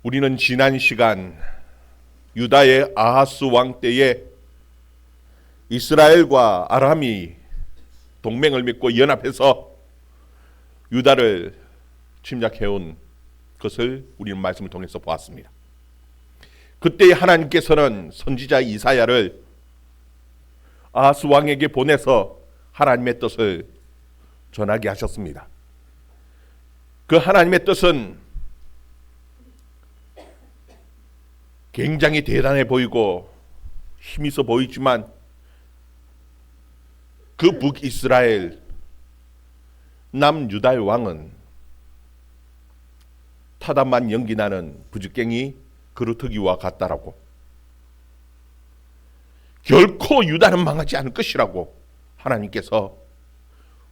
우리는 지난 시간 유다의 아하스 왕 때에 이스라엘과 아람이 동맹을 맺고 연합해서 유다를 침략해온 것을 우리는 말씀을 통해서 보았습니다. 그때 하나님께서는 선지자 이사야를 아하스 왕에게 보내서 하나님의 뜻을 전하게 하셨습니다. 그 하나님의 뜻은 굉장히 대단해 보이고 힘있어 보이지만 그 북이스라엘 남유다의 왕은 타단만 연기나는 부지깽이 그루터기와 같다라고, 결코 유다는 망하지 않을 것이라고 하나님께서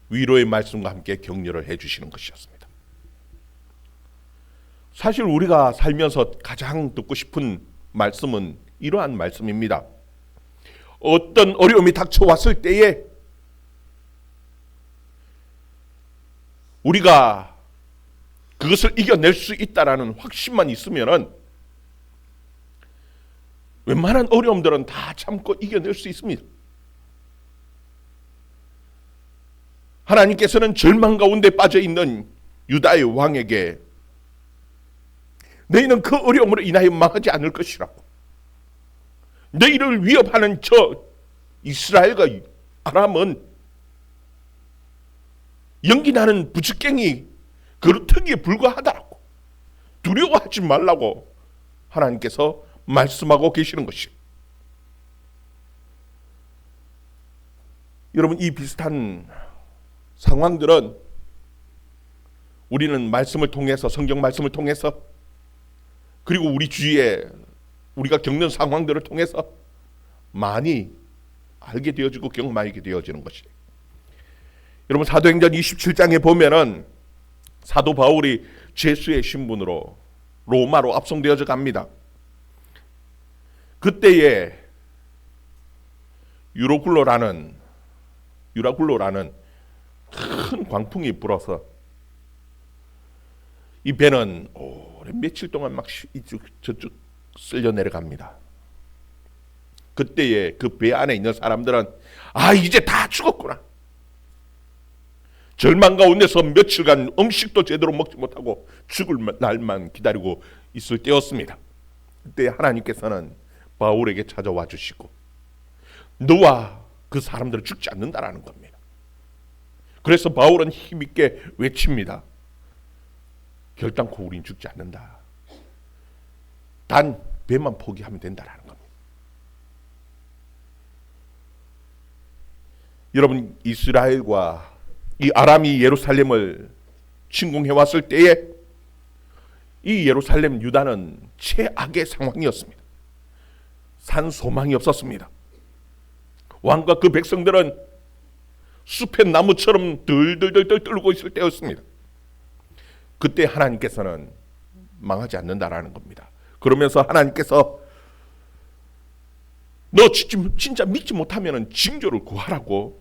위로의 말씀과 함께 격려를 해주시는 것이었습니다. 사실 우리가 살면서 가장 듣고 싶은 말씀은 이러한 말씀입니다. 어떤 어려움이 닥쳐왔을 때에 우리가 그것을 이겨낼 수 있다라는 확신만 있으면은 웬만한 어려움들은 다 참고 이겨낼 수 있습니다. 하나님께서는 절망 가운데 빠져 있는 유다의 왕에게 너희는 그 어려움으로 인하여 망하지 않을 것이라고, 너희를 위협하는 저 이스라엘과 아람은 연기나는 부지깽이 그루터기에 불과하다라고, 두려워하지 말라고 하나님께서 말씀하고 계시는 것이에요. 여러분, 이 비슷한 상황들은 우리는 말씀을 통해서, 성경 말씀을 통해서, 그리고 우리 주위에 우리가 겪는 상황들을 통해서 많이 알게 되어지고 경험하게 되어지는 것이에요. 여러분, 사도행전 27장에 보면은 사도 바울이 제수의 신분으로 로마로 압송되어져 갑니다. 그때에 유라굴로라는 큰 광풍이 불어서 이 배는 오랜 며칠 동안 막 저쪽 쓸려 내려갑니다. 그때에 그 배 안에 있는 사람들은 이제 다 죽었구나, 절망 가운데서 며칠간 음식도 제대로 먹지 못하고 죽을 날만 기다리고 있을 때였습니다. 그때 하나님께서는 바울에게 찾아와 주시고 너와 그 사람들은 죽지 않는다라는 겁니다. 그래서 바울은 힘있게 외칩니다. 결단코 우린 죽지 않는다. 단 배만 포기하면 된다라는 겁니다. 여러분, 이스라엘과 이 아람이 예루살렘을 침공해 왔을 때에 이 예루살렘 유다는 최악의 상황이었습니다. 산 소망이 없었습니다. 왕과 그 백성들은 숲의 나무처럼 들들들들 떨고 있을 때였습니다. 그때 하나님께서는 망하지 않는다라는 겁니다. 그러면서 하나님께서 너 진짜 믿지 못하면 징조를 구하라고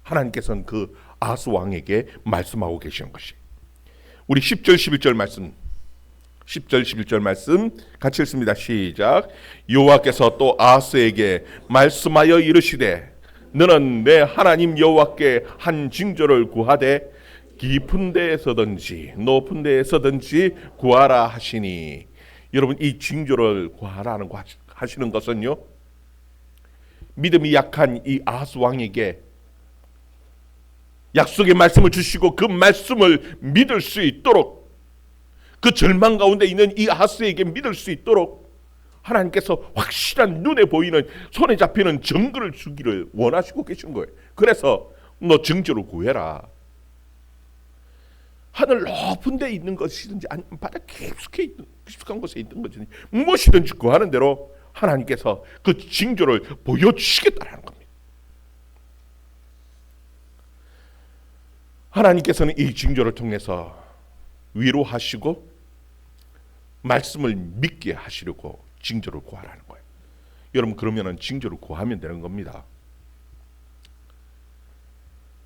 하나님께서는 그 아하스 왕에게 말씀하고 계시는 것이. 우리 10절 11절 말씀, 10절 11절 말씀 같이 읽습니다. 시작. 여호와께서 또 아하스에게 말씀하여 이르시되 너는 내 하나님 여호와께 한 징조를 구하되 깊은 데에서든지 높은 데에서든지 구하라 하시니. 여러분, 이 징조를 구하라는 거 하시는 것은요, 믿음이 약한 이 아하스 왕에게 약속의 말씀을 주시고 그 말씀을 믿을 수 있도록, 그 절망 가운데 있는 이 아하스에게 믿을 수 있도록 하나님께서 확실한 눈에 보이는 손에 잡히는 증거를 주기를 원하시고 계신 거예요. 그래서 너 징조를 구해라. 하늘 높은 데 있는 것이든지 아니면 바다 깊숙한 곳에 있는 것이든지 무엇이든지 구하는 대로 하나님께서 그 징조를 보여주시겠다는 겁니다. 하나님께서는 이 징조를 통해서 위로하시고 말씀을 믿게 하시려고 징조를 구하라는 거예요. 여러분, 그러면은 징조를 구하면 되는 겁니다.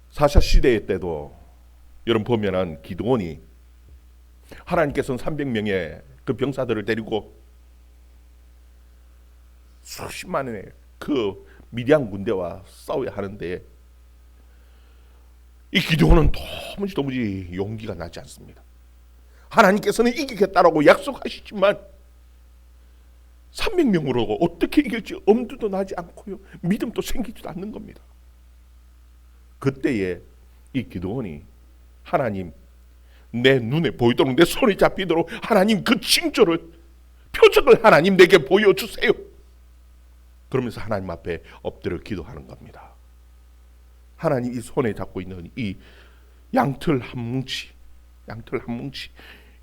사사 시대 때도 여러분 보면은 기드온이 하나님께서는 300명의 그 병사들을 데리고 수십만의 그 미디안 군대와 싸워야 하는데 이 기드온은 도무지 용기가 나지 않습니다. 하나님께서는 이기겠다라고 약속하시지만 300명으로 어떻게 이길지 엄두도 나지 않고요, 믿음도 생기지도 않는 겁니다. 그때에 이 기드온이 하나님, 내 눈에 보이도록, 내 손에 잡히도록 하나님 그 징조를, 표적을 하나님 내게 보여주세요. 그러면서 하나님 앞에 엎드려 기도하는 겁니다. 하나님 이 손에 잡고 있는 이 양털 한 뭉치,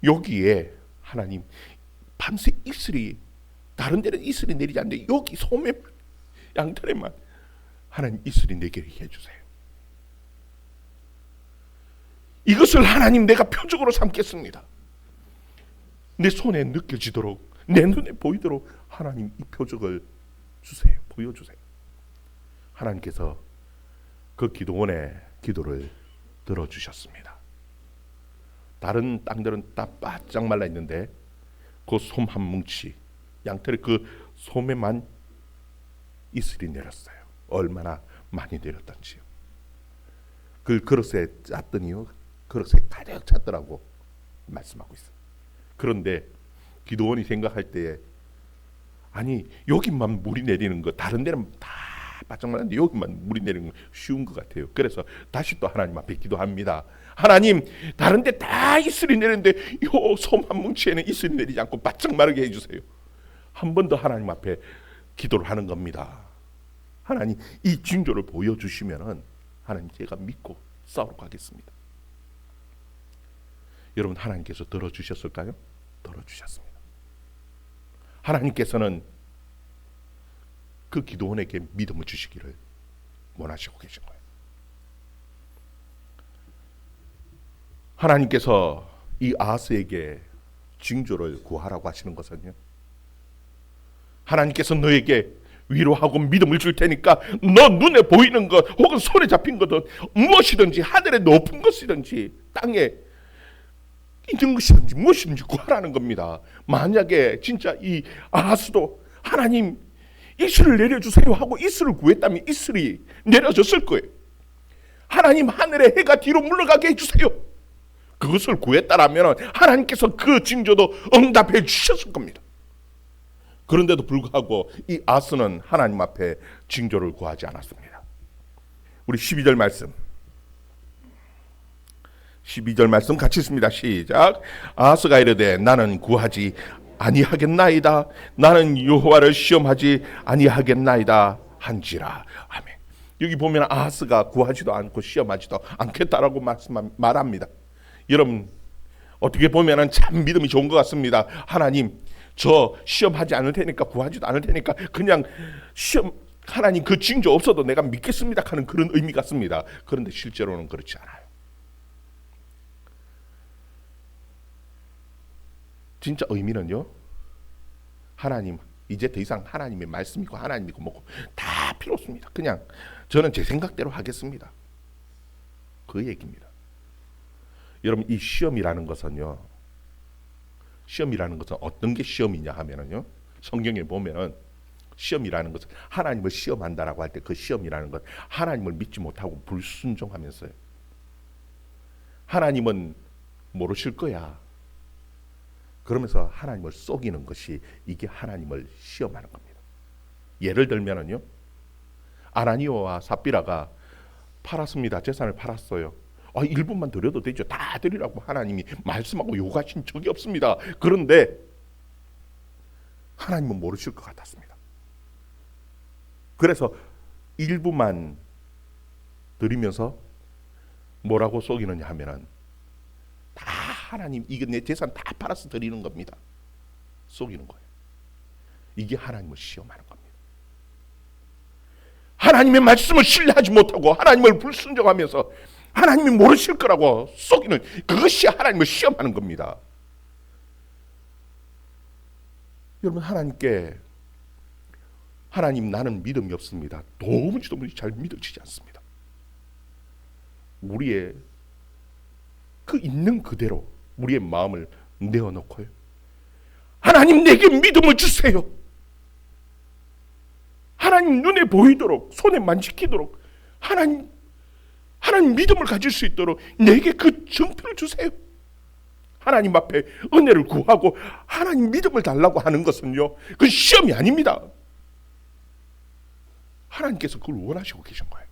여기에 하나님 밤새 이슬이, 다른 데는 이슬이 내리지 않는데 여기 소매 양털에만 하나님 이슬이 내리게 해주세요. 이것을 하나님 내가 표적으로 삼겠습니다. 내 손에 느껴지도록, 내 눈에 보이도록 하나님 이 표적을 주세요. 보여주세요. 하나님께서 그 기도원의 기도를 들어주셨습니다. 다른 땅들은 다 바짝 말라 있는데 그 솜 한 뭉치, 양털의 그 솜에만 이슬이 내렸어요. 얼마나 많이 내렸던지요. 그 그릇에 짰더니요, 그릇에 가득 찼더라고 말씀하고 있어요. 그런데 기도원이 생각할 때에, 아니 여기만 물이 내리는 거, 다른 데는 다 바짝 말랐는데 여기만 물이 내리는 거 쉬운 것 같아요. 그래서 다시 또 하나님 앞에 기도합니다. 하나님, 다른 데 다 이슬이 내리는데 요 솜 한 뭉치에는 이슬이 내리지 않고 바짝 마르게 해주세요. 한 번 더 하나님 앞에 기도를 하는 겁니다. 하나님 이 징조를 보여주시면은 하나님 제가 믿고 싸우러 가겠습니다. 여러분, 하나님께서 들어주셨을까요? 들어주셨습니다. 하나님께서는 그 기도원에게 믿음을 주시기를 원하시고 계신 거예요. 하나님께서 이 아하스에게 징조를 구하라고 하시는 것은요, 하나님께서 너에게 위로하고 믿음을 줄 테니까 너 눈에 보이는 것 혹은 손에 잡힌 것은 무엇이든지, 하늘의 높은 것이든지 땅에 있는 것이든지 무엇이든지 구하라는 겁니다. 만약에 진짜 이 아하스도 하나님 이슬을 내려주세요 하고 이슬을 구했다면 이슬이 내려졌을 거예요. 하나님 하늘의 해가 뒤로 물러가게 해주세요, 그것을 구했다라면 하나님께서 그 징조도 응답해 주셨을 겁니다. 그런데도 불구하고 이 아하스는 하나님 앞에 징조를 구하지 않았습니다. 우리 12절 말씀, 12절 말씀 같이 있습니다. 시작. 아하스가 이르되 나는 구하지 아니하겠나이다. 나는 여호와를 시험하지 아니하겠나이다 한지라. 아멘. 여기 보면 아하스가 구하지도 않고 시험하지도 않겠다라고 말합니다. 여러분, 어떻게 보면 참 믿음이 좋은 것 같습니다. 하나님, 저 시험하지 않을 테니까, 구하지도 않을 테니까 그냥 시험, 하나님 그 징조 없어도 내가 믿겠습니다 하는 그런 의미 같습니다. 그런데 실제로는 그렇지 않아요. 진짜 의미는요, 하나님 이제 더 이상 하나님의 말씀이고 하나님이고 뭐고 다 필요 없습니다. 그냥 저는 제 생각대로 하겠습니다, 그 얘기입니다. 여러분, 이 시험이라는 것은요, 시험이라는 것은 어떤 게 시험이냐 하면은요, 성경에 보면은 시험이라는 것은 하나님을 시험한다라고 할 때 그 시험이라는 것, 하나님을 믿지 못하고 불순종하면서요, 하나님은 모르실 거야 그러면서 하나님을 속이는 것이, 이게 하나님을 시험하는 겁니다. 예를 들면은요, 아나니아와 삽비라가 팔았습니다. 재산을 팔았어요. 일부만 드려도 되죠. 다 드리라고 하나님이 말씀하고 요구하신 적이 없습니다. 그런데 하나님은 모르실 것 같았습니다. 그래서 일부만 드리면서 뭐라고 속이느냐 하면은, 다 하나님, 이거 내 재산 다 팔아서 드리는 겁니다. 속이는 거예요. 이게 하나님을 시험하는 겁니다. 하나님의 말씀을 신뢰하지 못하고 하나님을 불순종하면서 하나님이 모르실 거라고 속이는, 그것이 하나님을 시험하는 겁니다. 여러분, 하나님께 하나님 나는 믿음이 없습니다, 도무지 잘 믿어지지 않습니다. 우리의 그 있는 그대로 우리의 마음을 내어놓고요, 하나님 내게 믿음을 주세요. 하나님 눈에 보이도록 손에 만지키도록 하나님 믿음을 가질 수 있도록 내게 그 정표를 주세요. 하나님 앞에 은혜를 구하고 하나님 믿음을 달라고 하는 것은요, 그건 시험이 아닙니다. 하나님께서 그걸 원하시고 계신 거예요.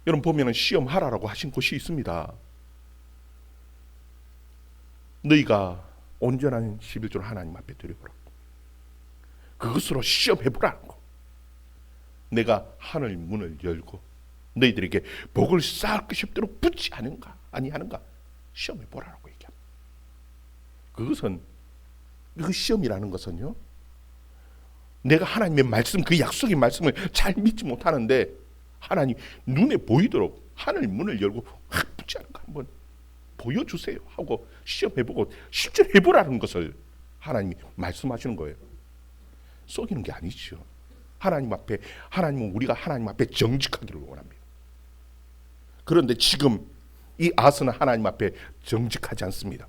여러분 보면은 시험하라라고 하신 곳이 있습니다. 너희가 온전한 11조를 하나님 앞에 드려보라. 그것으로 시험해보라는 거. 내가 하늘 문을 열고 너희들에게 복을 쌓을 것이 없도록 붙지 않은가 아니하는가 시험해보라고 얘기합니다. 그것은 그 시험이라는 것은요, 내가 하나님의 말씀, 그 약속의 말씀을 잘 믿지 못하는데 하나님 눈에 보이도록 하늘 문을 열고 확 붙지 않은가 한번 보여주세요 하고 시험해보고 실제로 해보라는 것을 하나님이 말씀하시는 거예요. 속이는 게 아니죠. 하나님은 우리가 하나님 앞에 정직하기를 원합니다. 그런데 지금 이 아스는 하나님 앞에 정직하지 않습니다.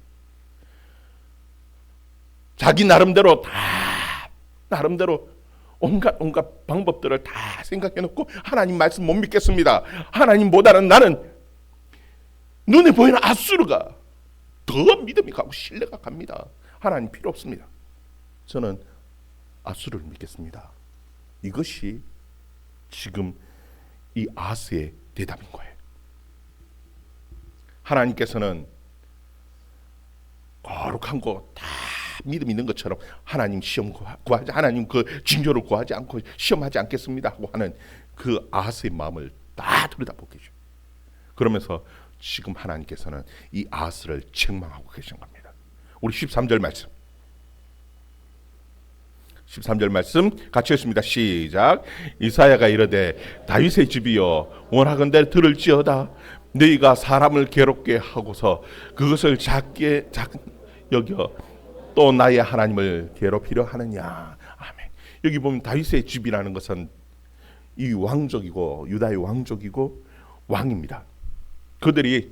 자기 나름대로 온갖 방법들을 다 생각해놓고 하나님 말씀 못 믿겠습니다. 하나님보다는 나는 눈에 보이는 아수르가 더 믿음이 가고 신뢰가 갑니다. 하나님 필요 없습니다. 저는 아수르를 믿겠습니다. 이것이 지금 이 아스의 대답인 거예요. 하나님께서는 거룩한 거 다 믿음 있는 것처럼 하나님 시험 구하지, 하나님 그 징조를 구하지 않고 시험하지 않겠습니다 하고 하는 그 아스의 마음을 다 들여다보고 계셔. 그러면서 지금 하나님께서는 이 아스를 책망하고 계신 겁니다. 우리 13절 말씀. 13절 말씀 같이 읽습니다. 시작. 이사야가 이르되 다윗의 집이여 원하건대 들을지어다. 너희가 사람을 괴롭게 하고서 그것을 작게 여겨 또 나의 하나님을 괴롭히려 하느냐. 아멘. 여기 보면 다윗의 집이라는 것은 이 왕족이고 유다의 왕족이고 왕입니다. 그들이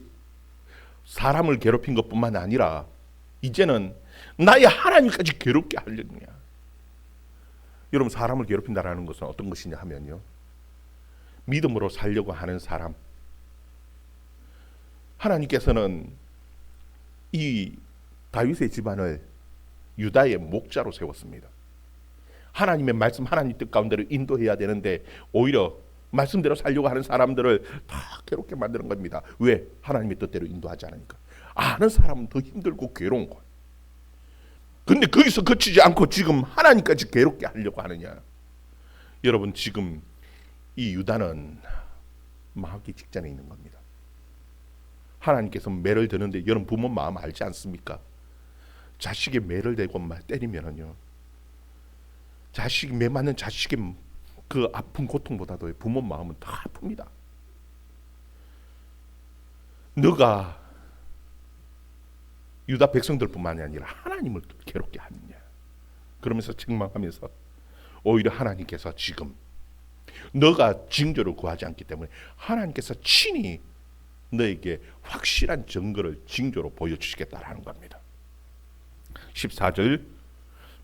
사람을 괴롭힌 것뿐만 아니라 이제는 나의 하나님까지 괴롭게 하려느냐. 여러분, 사람을 괴롭힌다라는 것은 어떤 것이냐 하면요, 믿음으로 살려고 하는 사람, 하나님께서는 이 다윗의 집안을 유다의 목자로 세웠습니다. 하나님의 말씀, 하나님 뜻 가운데로 인도해야 되는데 오히려 말씀대로 살려고 하는 사람들을 다 괴롭게 만드는 겁니다. 왜? 하나님의 뜻대로 인도하지 않으니까. 아는 사람은 더 힘들고 괴로운 거예요. 근데 거기서 그치지 않고 지금 하나님까지 괴롭게 하려고 하느냐. 여러분, 지금 이 유다는 망하기 직전에 있는 겁니다. 하나님께서 매를 드는데 여러분 부모 마음 알지 않습니까? 자식의 매를 대고 때리면은요, 자식 매 맞는 자식의 그 아픈 고통보다도 부모 마음은 더 아픕니다. 너가 유다 백성들뿐만이 아니라 하나님을 괴롭게 하느냐. 그러면서 책망하면서 오히려 하나님께서 지금 너가 징조를 구하지 않기 때문에 하나님께서 친히 너에게 확실한 증거를 징조로 보여주시겠다라는 겁니다. 14절부터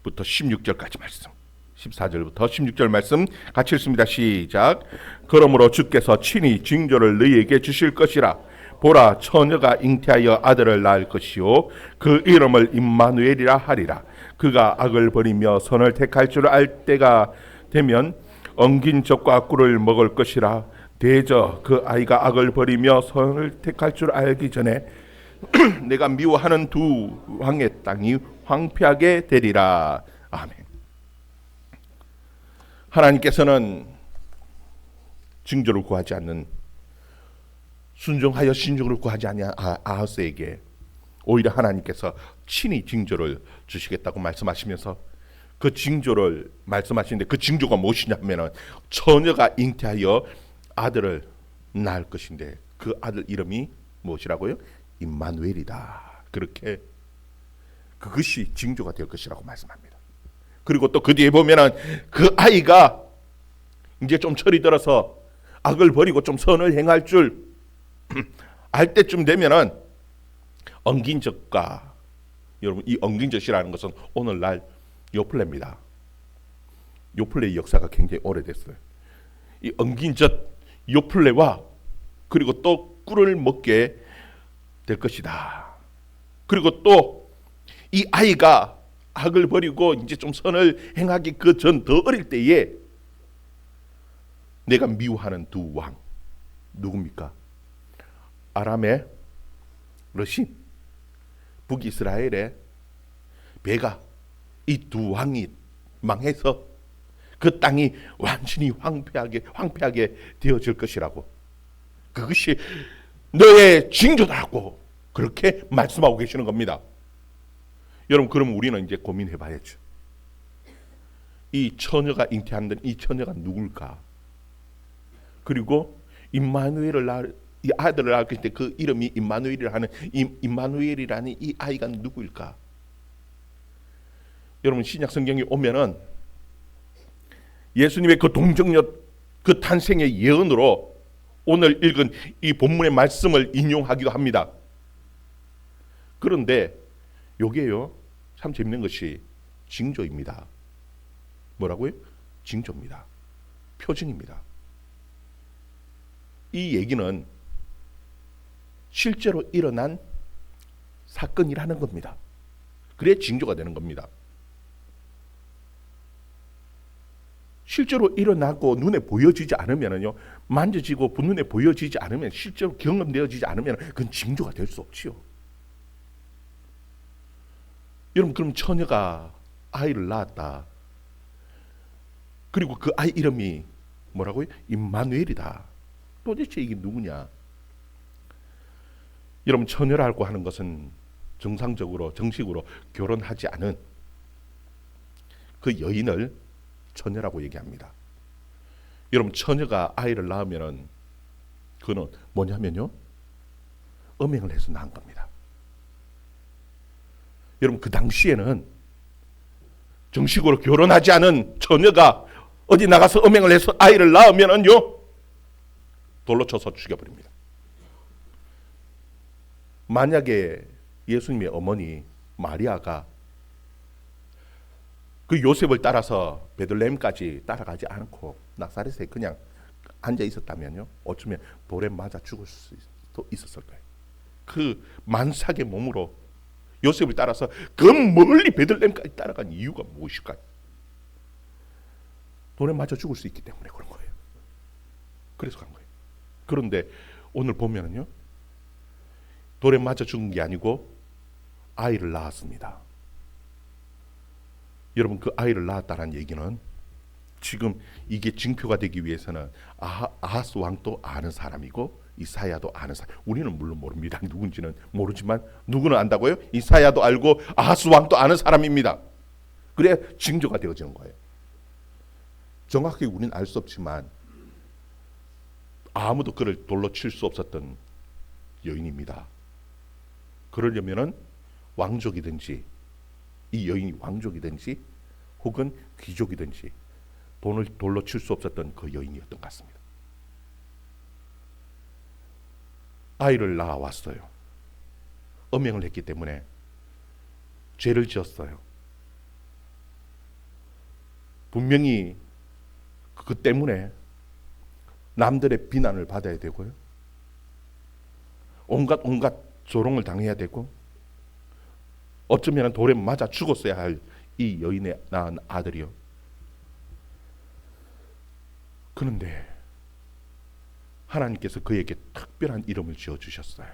16절까지 말씀. 14절부터 16절 말씀 같이 읽습니다. 시작. 그러므로 주께서 친히 징조를 너희에게 주실 것이라. 보라, 처녀가 잉태하여 아들을 낳을 것이요 그 이름을 임마누엘이라 하리라. 그가 악을 버리며 선을 택할 줄 알 때가 되면 엉긴 젖과 꿀을 먹을 것이라. 대저 그 아이가 악을 버리며 선을 택할 줄 알기 전에 내가 미워하는 두 왕의 땅이 황폐하게 되리라. 아멘. 하나님께서는 징조를 구하지 않는, 순종하여 신중을 구하지 않는 아하스에게 오히려 하나님께서 친히 징조를 주시겠다고 말씀하시면서 그 징조를 말씀하시는데 그 징조가 무엇이냐면 처녀가 잉태하여 아들을 낳을 것인데 그 아들 이름이 무엇이라고요? 임마누엘이다. 그렇게 그것이 징조가 될 것이라고 말씀합니다. 그리고 또 그 뒤에 보면은 그 아이가 이제 좀 철이 들어서 악을 버리고 좀 선을 행할 줄 알 때쯤 되면은 엉긴 젖과 여러분, 이 엉긴젖이라는 것은 오늘날 요플레입니다. 요플레의 역사가 굉장히 오래됐어요. 이 엉긴젖 요플레와 그리고 또 꿀을 먹게 될 것이다. 그리고 또 이 아이가 악을 버리고 이제 좀 선을 행하기 그 전 더 어릴 때에 내가 미워하는 두 왕 누굽니까? 아람의 러신, 북이스라엘의 베가, 이 두 왕이 망해서 그 땅이 완전히 황폐하게 되어질 것이라고, 그것이 너의 징조다고 그렇게 말씀하고 계시는 겁니다. 여러분, 그럼 우리는 이제 고민해 봐야죠. 이 처녀가 잉태하는 이 처녀가 누굴까? 그리고 임마누엘을 이 아들을 낳을 때 그 이름이 임마누엘이라는 이 아이가 누구일까? 여러분, 신약 성경에 오면은 예수님의 그 동정녀 그 탄생의 예언으로 오늘 읽은 이 본문의 말씀을 인용하기도 합니다. 그런데 요게요, 참 재밌는 것이 징조입니다. 뭐라고요? 징조입니다. 표징입니다. 이 얘기는 실제로 일어난 사건이라는 겁니다. 그래 징조가 되는 겁니다. 실제로 일어나고 눈에 보여지지 않으면요, 만져지고 눈에 보여지지 않으면, 실제로 경험되어지지 않으면 그건 징조가 될 수 없지요. 여러분, 그럼 처녀가 아이를 낳았다. 그리고 그 아이 이름이 뭐라고요? 임마누엘이다. 도대체 이게 누구냐? 여러분, 처녀라고 하는 것은 정상적으로 정식으로 결혼하지 않은 그 여인을 처녀라고 얘기합니다. 여러분, 처녀가 아이를 낳으면은 그는 뭐냐면요, 음행을 해서 낳은 겁니다. 여러분, 그 당시에는 정식으로 결혼하지 않은 처녀가 어디 나가서 음행을 해서 아이를 낳으면은요, 돌로 쳐서 죽여버립니다. 만약에 예수님의 어머니 마리아가 그 요셉을 따라서 베들레헴까지 따라가지 않고 나사렛에 그냥 앉아 있었다면요, 어쩌면 돌에 맞아 죽을 수도 있었을 거예요. 그 만삭의 몸으로 요셉을 따라서 그 멀리 베들레헴까지 따라간 이유가 무엇일까요? 돌에 맞아 죽을 수 있기 때문에 그런 거예요. 그래서 간 거예요. 그런데 오늘 보면은요, 돌에 맞아 죽은 게 아니고 아이를 낳았습니다. 여러분, 그 아이를 낳았다는 얘기는 지금 이게 징표가 되기 위해서는 아하스 왕도 아는 사람이고 이사야도 아는 사람. 우리는 물론 모릅니다. 누군지는 모르지만 누구는 안다고요? 이사야도 알고 아하스 왕도 아는 사람입니다. 그래 징조가 되어지는 거예요. 정확히 우리는 알 수 없지만 아무도 그를 돌로 칠 수 없었던 여인입니다. 그러려면은 왕족이든지, 이 여인이 왕족이든지 혹은 귀족이든지 돌로 칠 수 없었던 그 여인이었던 것 같습니다. 아이를 낳아왔어요. 음행을 했기 때문에 죄를 지었어요. 분명히 그 때문에 남들의 비난을 받아야 되고요, 온갖 조롱을 당해야 되고, 어쩌면 돌에 맞아 죽었어야 할 이 여인의 낳은 아들이요. 그런데 하나님께서 그에게 특별한 이름을 지어주셨어요.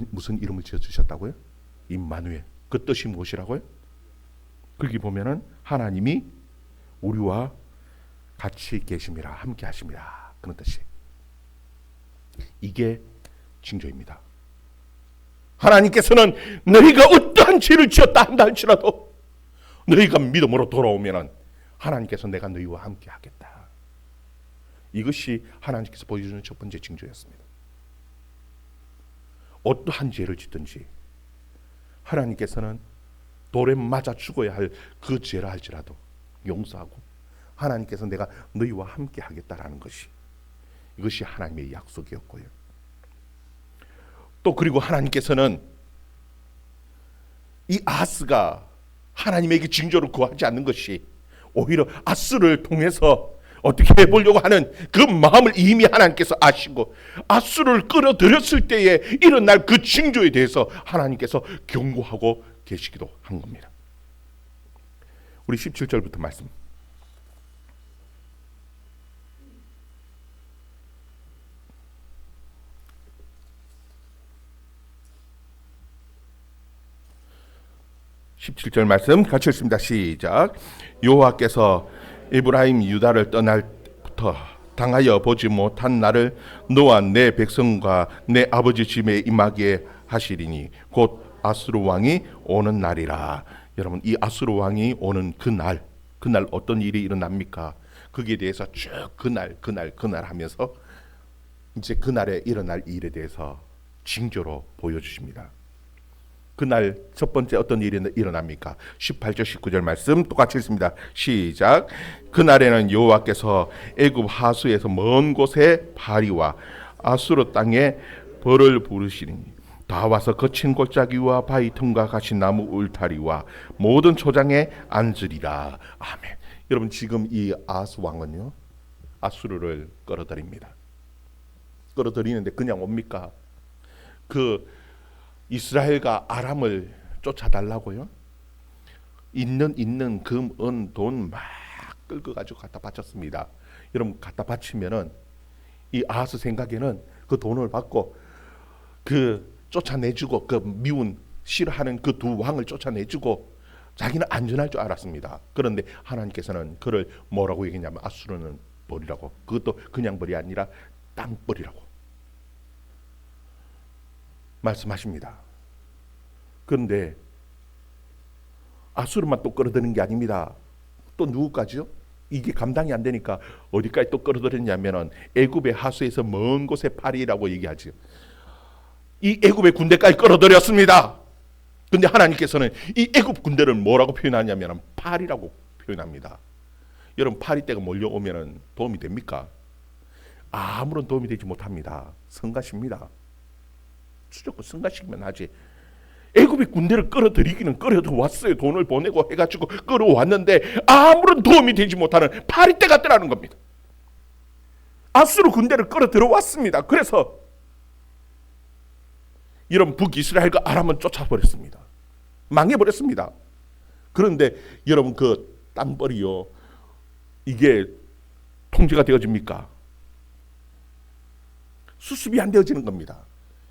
무슨 이름을 지어주셨다고요? 임마누엘. 그 뜻이 무엇이라고요? 거기 보면은 하나님이 우리와 같이 계심이라, 함께 하심이라, 그런 뜻이. 이게 징조입니다. 하나님께서는 너희가 어떠한 죄를 지었다 한다 할지라도 너희가 믿음으로 돌아오면 하나님께서 내가 너희와 함께 하겠다. 이것이 하나님께서 보여주는 첫 번째 징조였습니다. 어떠한 죄를 짓든지 하나님께서는 돌에 맞아 죽어야 할 그 죄라 할지라도 용서하고 하나님께서 내가 너희와 함께 하겠다라는 것이, 이것이 하나님의 약속이었고요. 또 그리고 하나님께서는 이 아하스가 하나님에게 징조를 구하지 않는 것이 오히려 아수를 통해서 어떻게 해보려고 하는 그 마음을 이미 하나님께서 아시고 아수를 끌어들였을 때에 일어날 그 징조에 대해서 하나님께서 경고하고 계시기도 한 겁니다. 우리 17절부터 말씀. (17절) 말씀 같이 읽습니다. 시작. 여호와께서 에브라임 유다를 떠날 때부터 당하여 보지 못한 나를 너와 내 백성과 내 아버지 집에 임하게 하시리니 곧 아수르 왕이 오는 날이라. 여러분, 이 아수르 왕이 오는 그날 어떤 일이 일어납니까? 거기에 대해서 쭉 그날 하면서 이제 그날에 일어날 일에 대해서 징조로 보여주십니다. 그날 첫 번째 어떤 일이 일어납니까? 18절 19절 말씀 똑같이 읽습니다. 시작. 그날에는 여호와께서 애굽 하수에서 먼 곳에 바리와 아수르 땅에 벌을 부르시리니 다 와서 거친 골짜기와 바위 틈과 같이 나무 울타리와 모든 초장에 앉으리라. 아멘. 여러분, 지금 이 아하스 왕은요, 아수르를 끌어들입니다. 끌어들이는데 그냥 옵니까? 그 이스라엘과 아람을 쫓아달라고요? 있는 금, 은, 돈 막 끌고 가지고 갖다 바쳤습니다. 여러분, 갖다 바치면은 이 아하스 생각에는 그 돈을 받고 그 쫓아내주고 그 미운 싫어하는 그 두 왕을 쫓아내주고 자기는 안전할 줄 알았습니다. 그런데 하나님께서는 그를 뭐라고 얘기했냐면 아수르는 버리라고. 그것도 그냥 버리 아니라 땅 버리라고 말씀하십니다. 그런데 아수르만 또 끌어들이는 게 아닙니다. 또 누구까지요? 이게 감당이 안 되니까 어디까지 또 끌어들였냐면은 애굽의 하수에서 먼 곳에 파리라고 얘기하죠. 이 애굽의 군대까지 끌어들였습니다. 근데 하나님께서는 이 애굽 군대를 뭐라고 표현하냐면 파리라고 표현합니다. 여러분, 파리 때가 몰려오면은 도움이 됩니까? 아무런 도움이 되지 못합니다. 성가십니다. 무조건 성가시키면 하지. 애굽의 군대를 끌어들이기는 끌어들어왔어요. 돈을 보내고 해가지고 끌어왔는데 아무런 도움이 되지 못하는 파리떼 같더라는 겁니다. 아수르 군대를 끌어들어왔습니다. 그래서 여러분, 북이스라엘과 아람은 쫓아버렸습니다. 망해버렸습니다. 그런데 여러분, 그 땅벌이요, 이게 통제가 되어집니까? 수습이 안 되어지는 겁니다.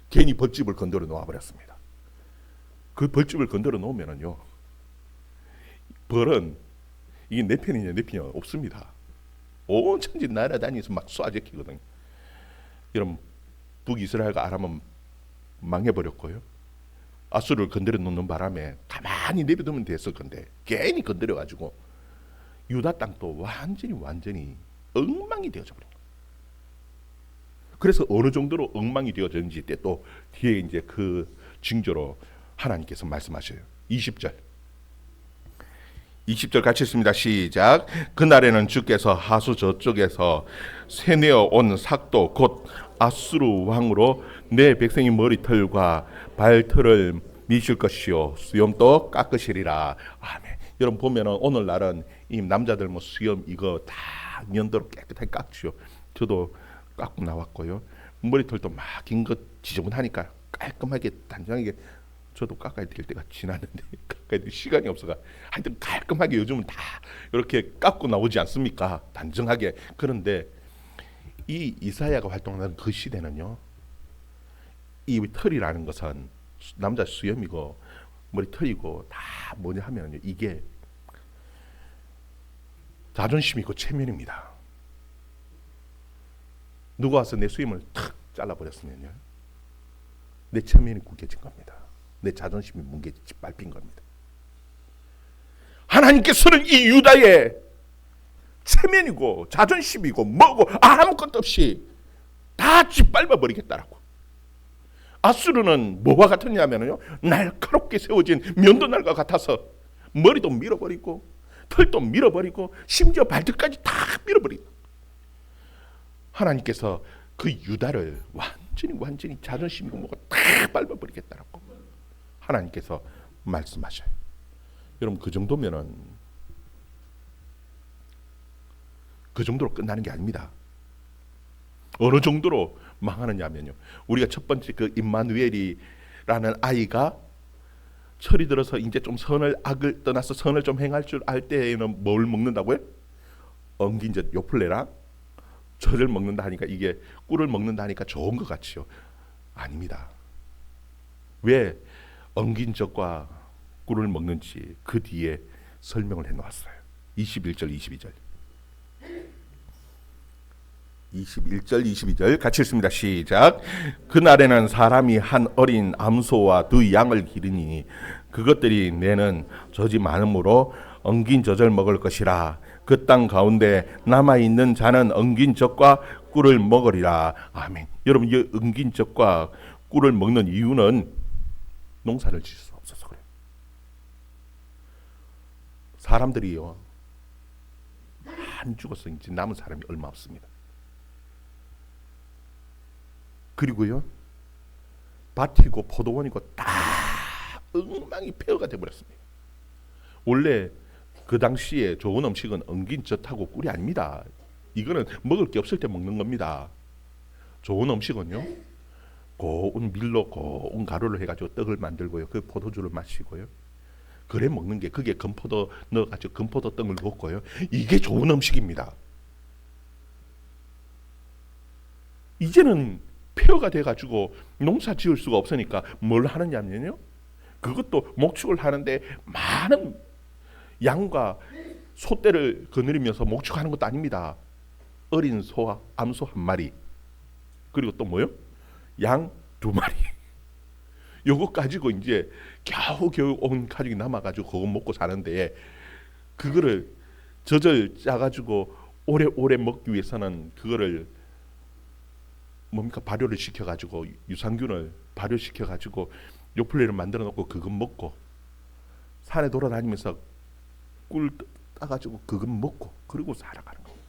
괜히 벌집을 건드려 놓아버렸습니다. 그 벌집을 건드려 놓으면은요, 벌은 이게 내 편이냐 내 편이냐 없습니다. 온 천지 날아다니면서 막 쏴제키거든요. 여러분, 북이스라엘과 아람은 망해버렸고요, 아수르를 건드려 놓는 바람에 가만히 내버두면 됐을 건데 괜히 건드려가지고 유다 땅도 완전히 엉망이 되어져 버린 거예요. 그래서 어느 정도로 엉망이 되어졌는지 때 또 뒤에 이제 그 징조로 하나님께서 말씀하셔요. 20절 같이 읽습니다. 시작. 그날에는 주께서 하수 저쪽에서 새내어 온 삭도 곧 아수르 왕으로 내 백성의 머리털과 발털을 미실 것이요 수염도 깎으시리라. 아멘. 여러분 보면은 오늘날은 이 남자들 뭐 수염 이거 다 연도로 깨끗하게 깎죠. 저도 깎고 나왔고요. 머리털도 막 긴 것 지저분하니까 깔끔하게 단정하게 저도 깎아야 될 때가 지났는데 깎아야 될 시간이 없어가 하여튼 깔끔하게 요즘은 다 이렇게 깎고 나오지 않습니까? 단정하게. 그런데 이 이사야가 활동하는 그 시대는요, 이 털이라는 것은 남자 수염이고 머리털이고 다 뭐냐 하면요, 이게 자존심이고 체면입니다. 누가 와서 내 수염을 탁 잘라버렸으면요, 내 체면이 구겨진 겁니다. 내 자존심이 뭉개지 밟힌 겁니다. 하나님께서는 이 유다의 체면이고 자존심이고 뭐고 아무것도 없이 다 짓밟아버리겠다라고. 아수르는 뭐와 같았냐면요, 날카롭게 세워진 면도날과 같아서 머리도 밀어버리고 털도 밀어버리고 심지어 발톱까지 다 밀어버리고, 하나님께서 그 유다를 완전히 완전히 자존심이고 뭐가 다 밟아버리겠다라고 하나님께서 말씀하셔요. 여러분 그 정도면은 그 정도로 끝나는 게 아닙니다. 어느 정도로 망하느냐면요. 우리가 첫 번째 그 임마누엘이라는 아이가 철이 들어서 이제 좀 악을 떠나서 선을 좀 행할 줄 알 때에는 뭘 먹는다고요? 엉긴 젖 요플레랑 젖을 먹는다 하니까 이게 꿀을 먹는다 하니까 좋은 것 같지요. 아닙니다. 왜 엉긴 젖과 꿀을 먹는지 그 뒤에 설명을 해놓았어요. 21절 22절 21절 22절 같이 읽습니다. 시작. 그날에는 사람이 한 어린 암소와 두 양을 기르니 그것들이 내는 젖이 많으므로 엉긴 젖을 먹을 것이라. 그 땅 가운데 남아있는 자는 엉긴 젖과 꿀을 먹으리라. 아멘. 여러분 이 엉긴 젖과 꿀을 먹는 이유는 농사를 지을 수 없어서 그래요. 사람들이요 안 죽어서 이제 남은 사람이 얼마 없습니다. 그리고요 밭이고 포도원이고 다 엉망이 폐허가 되어버렸습니다. 원래 그 당시에 좋은 음식은 엉긴 젖하고 꿀이 아닙니다. 이거는 먹을 게 없을 때 먹는 겁니다. 좋은 음식은요 고운 밀로 고운 가루를 해가지고 떡을 만들고요 그 포도주를 마시고요 그래 먹는 게 그게 건포도 넣어가지고 건포도 떡을 먹고요 이게 좋은 음식입니다. 이제는 폐허가 돼가지고 농사 지을 수가 없으니까 뭘 하느냐면요 그것도 목축을 하는데 많은 양과 소떼를 거느리면서 목축하는 것도 아닙니다. 어린 소와 암소 한 마리 그리고 또 뭐요? 양 두 마리 요거 가지고 이제 겨우 온 가족이 남아가지고 그거 먹고 사는데 그거를 젖을 짜가지고 오래오래 먹기 위해서는 그거를 뭡니까 발효를 시켜가지고 유산균을 발효시켜가지고 요플레를 만들어 놓고 그거 먹고 산에 돌아다니면서 꿀 따가지고 그거 먹고 그리고 살아가는 거예요.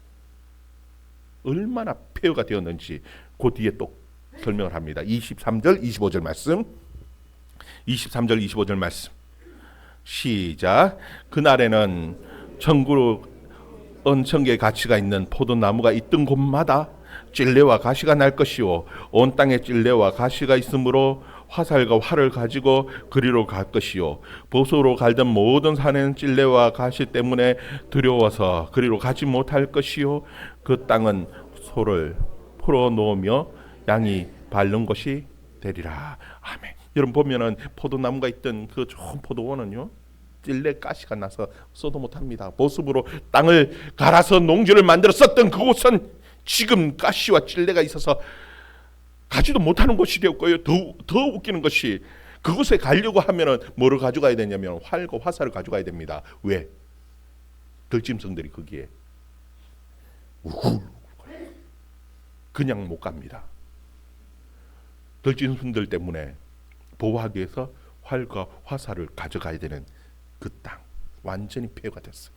얼마나 폐허가 되었는지 그 뒤에 또 설명을 합니다. 23절 25절 말씀 23절 25절 말씀 시작. 그날에는 천국 은천계의 가치가 있는 포도나무가 있던 곳마다 찔레와 가시가 날 것이요 온 땅에 찔레와 가시가 있으므로 화살과 활을 가지고 그리로 갈 것이요 보소로 갈던 모든 산에는 찔레와 가시 때문에 두려워서 그리로 가지 못할 것이요 그 땅은 소를 풀어놓으며 양이 밟는 곳이 되리라. 아멘. 여러분 보면은 포도나무가 있던 그 좋은 포도원은요 찔레 가시가 나서 써도 못합니다. 보습으로 땅을 갈아서 농지를 만들어 썼던 그곳은 지금 가시와 찔레가 있어서 가지도 못하는 곳이 되었고요. 더 웃기는 것이 그곳에 가려고 하면은 뭐를 가져가야 되냐면 활과 화살을 가져가야 됩니다. 왜? 들짐승들이 거기에 그냥 못 갑니다. 들짐승들 때문에 보호하기 위해서 활과 화살을 가져가야 되는 그 땅 완전히 폐허가 됐어요.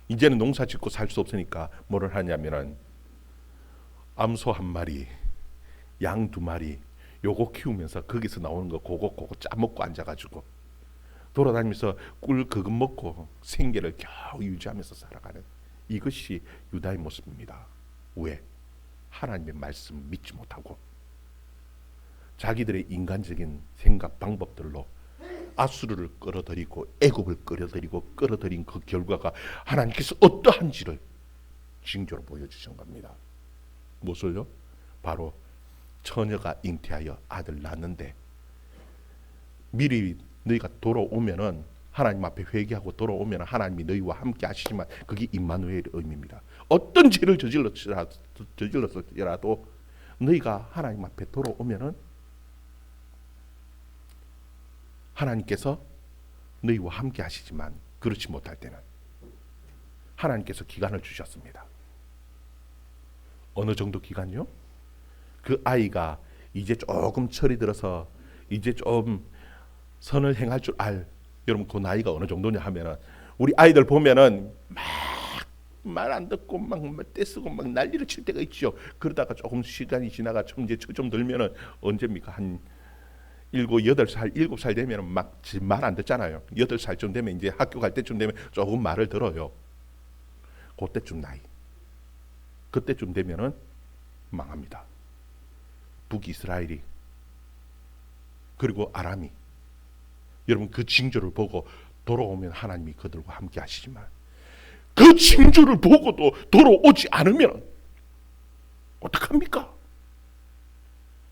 이제는 농사 짓고 살 수 없으니까 뭐를 하냐면은 암소 한 마리, 양 두 마리 요거 키우면서 거기서 나오는 거 그거 짜먹고 앉아가지고 돌아다니면서 꿀 그거 먹고 생계를 겨우 유지하면서 살아가는 이것이 유다의 모습입니다. 왜? 하나님의 말씀 믿지 못하고 자기들의 인간적인 생각 방법들로 아수르를 끌어들이고 애굽을 끌어들인 그 결과가 하나님께서 어떠한지를 징조로 보여주신 겁니다. 무엇을요? 바로 처녀가 잉태하여 아들 낳는데 미리 너희가 돌아오면은 하나님 앞에 회개하고 돌아오면 하나님이 너희와 함께 하시지만 그게 임마누엘의 의미입니다. 어떤 죄를 저질렀을지라도 너희가 하나님 앞에 돌아오면은 하나님께서 너희와 함께 하시지만 그렇지 못할 때는 하나님께서 기간을 주셨습니다. 어느 정도 기간요? 그 아이가 이제 조금 철이 들어서 이제 좀 선을 행할 줄 여러분 그 나이가 어느 정도냐 하면은 우리 아이들 보면은 막 말 안 듣고 막 떼쓰고 막 난리를 칠 때가 있죠. 그러다가 조금 시간이 지나가 이제 좀 들면은 언제입니까? 한 7, 8살, 7살 되면은 막 말 안 듣잖아요. 8살쯤 되면 이제 학교 갈 때쯤 되면 조금 말을 들어요. 그때쯤 나이. 그때쯤 되면은 망합니다. 북이스라엘이 그리고 아람이 여러분 그 징조를 보고 돌아오면 하나님이 그들과 함께 하시지만 그 징조를 보고도 돌아오지 않으면 어떡합니까?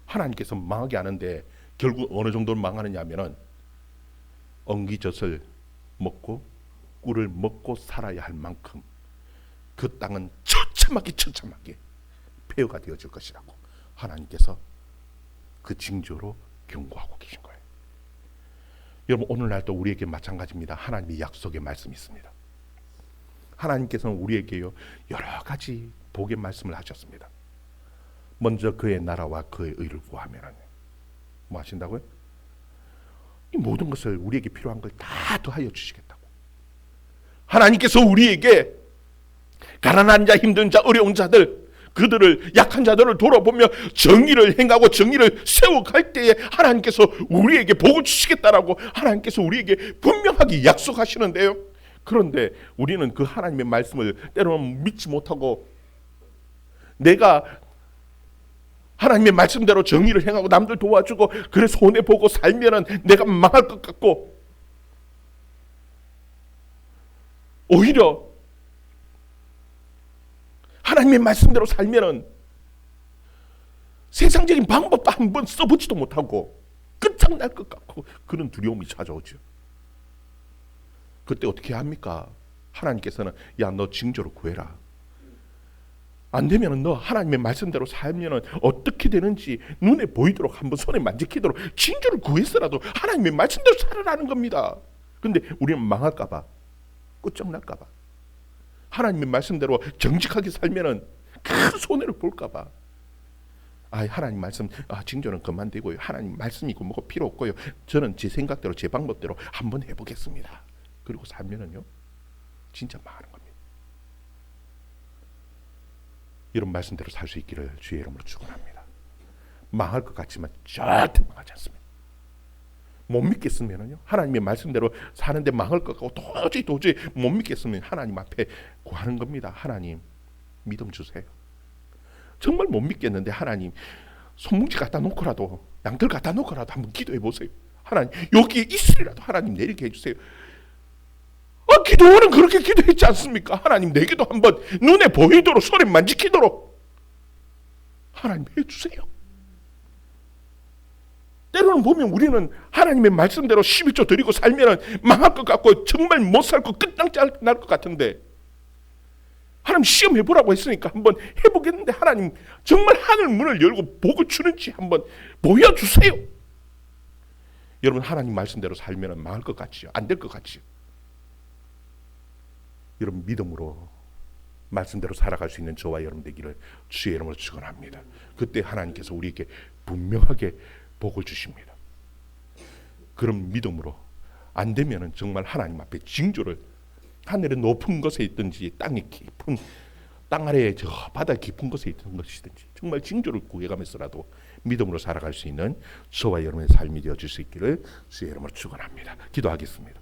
하나님께서 망하게 하는데 결국 어느 정도로 망하느냐 하면은 엉기젖을 먹고 꿀을 먹고 살아야 할 만큼 그 땅은 처참하게 폐허가 되어질 것이라고 하나님께서 그 징조로 경고하고 계신 거예요. 여러분 오늘날도 우리에게 마찬가지입니다. 하나님의 약속의 말씀이 있습니다. 하나님께서는 우리에게요 여러 가지 복의 말씀을 하셨습니다. 먼저 그의 나라와 그의 의를 구하면 뭐 하신다고요? 이 모든 것을 우리에게 필요한 걸 다 더하여 주시겠다고. 하나님께서 우리에게 가난한 자, 힘든 자, 어려운 자들, 그들을 약한 자들을 돌아보며 정의를 행하고 정의를 세워갈 때에 하나님께서 우리에게 복을 주시겠다라고 하나님께서 우리에게 분명하게 약속하시는데요. 그런데 우리는 그 하나님의 말씀을 때로는 믿지 못하고 내가 하나님의 말씀대로 정의를 행하고 남들 도와주고 그래 손해보고 살면은 내가 망할 것 같고 오히려 하나님의 말씀대로 살면은 세상적인 방법도 한번 써보지도 못하고 끝장날 것 같고 그런 두려움이 찾아오죠. 그때 어떻게 합니까? 하나님께서는 야 너 징조로 구해라. 안 되면 너 하나님의 말씀대로 살면은 어떻게 되는지 눈에 보이도록 한번 손에 만지키도록 징조를 구해서라도 하나님의 말씀대로 살아라는 겁니다. 근데 우리는 망할까봐 끝장날까봐 하나님의 말씀대로 정직하게 살면은 큰 손해를 볼까봐 하나님 말씀 징조는 그만 되고요. 하나님 말씀이고 뭐고 필요 없고요. 저는 제 생각대로 제 방법대로 한번 해보겠습니다. 그리고 살면은요 진짜 망하는 겁니다. 이런 말씀대로 살 수 있기를 주의 이름으로 축원합니다. 망할 것 같지만 절대 망하지 않습니다. 못 믿겠으면요 하나님의 말씀대로 사는데 망할 것 같고 도저히 못 믿겠으면 하나님 앞에 구하는 겁니다. 하나님 믿음 주세요. 정말 못 믿겠는데 하나님 손뭉치 갖다 놓고라도 양털 갖다 놓고라도 한번 기도해 보세요. 하나님 여기에 있으리라도 하나님 내리게 해주세요. 기도원은 그렇게 기도했지 않습니까? 하나님 내게도 한번 눈에 보이도록 손에 만지키도록 하나님 해주세요. 때로는 보면 우리는 하나님의 말씀대로 11조 드리고 살면 망할 것 같고 정말 못 살고 끝장날 것 같은데 하나님 시험해보라고 했으니까 한번 해보겠는데 하나님 정말 하늘 문을 열고 복을 주는지 한번 보여주세요. 여러분 하나님 말씀대로 살면 망할 것 같지요? 안 될 것 같지요? 여러분 믿음으로 말씀대로 살아갈 수 있는 저와 여러분 되기를 주의 이름으로 축원합니다. 그때 하나님께서 우리에게 분명하게 복을 주십니다. 그런 믿음으로 안 되면은 정말 하나님 앞에 징조를 하늘의 높은 곳에 있든지 땅의 깊은 땅 아래에 저 바다 깊은 곳에 있던 것이든지 정말 징조를 구해가면서라도 믿음으로 살아갈 수 있는 저와 여러분의 삶이 되어질 수 있기를 주의 이름으로 축원합니다. 기도하겠습니다.